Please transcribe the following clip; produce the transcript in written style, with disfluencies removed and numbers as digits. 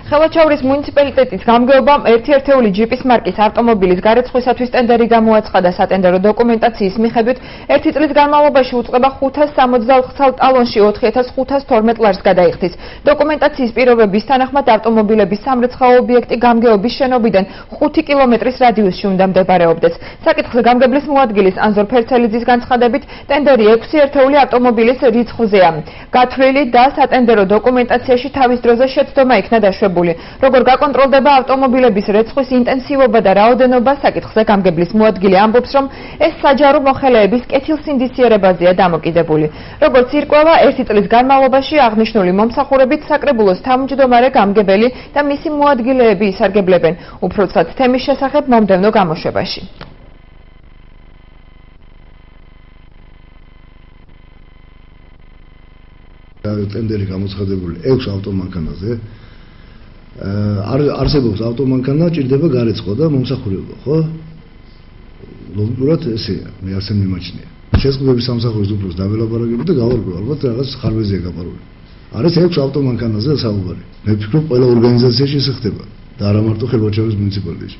ხელვაჩაურის მუნიციპალიტეტის გამგეობამ ერთი-ერთეული ჯიპის მარკის ავტომობილის გარეცხვისათვის ტენდერი გამოაცხადა. სატენდერო დოკუმენტაციის მიხედვით, ერთი წლის განმავლობაში უწყება 569 ტალონში 4512 ლარს გადაიხდის. დოკუმენტაციის პირობების თანახმად ავტომობილების სამრეცხაო ობიექტი გამგეობის შენობიდან 5 კილომეტრის რადიუსში უნდა მდებარეობდეს. საკითხზე გამგებლის მოადგილის ანზორ ფერცელიძის განცხადებით, ტენდერი 6 ერთეული ავტომობილის რიცხვზეა. გათვლილი და სატენდერო დოკუმენტაციაში თავის დროზე შეცდომა იქნა დაშვებული. როგორ გაკონტროლდება ავტომობილების რეცხვის ინტენსივობა და რაოდენობა, საკითხზე გამგებლის მოადგილე ამბობს, რომ ეს საჯარო მოხელეების კეთილსინდისიერებაზეა დამოკიდებული. როგორც ირკვევა, ერთი წლის განმავლობაში აღნიშნული მომსახურებით საკრებულოს თავმჯდომარე გამგებელი და მისი მოადგილეები ისარგებლებენ. უფროსად თემის შესახებ მომდევნო გამოშვებაში. ტენდერი გამოცხადებული 6 ავტომანქანაზე. არსებობს ავტომანქანა, ჭირდება გარეცხვა და მომსახურება, ხო? ლოგიკურად ესეა, მე არ შემიმაჩნია. შეზღუდვების სამსახურის უფროს დაველაპარაკები და გავარკვევ, ალბათ რაღაც ხარვეზია გაპარული. არის 6 ავტომანქანაზე საუბარი. მე ვფიქრობ, ყველა ორგანიზაციაში ეს ხდება და არა მარტო ხელვაჩაურის მუნიციპალიტეტში.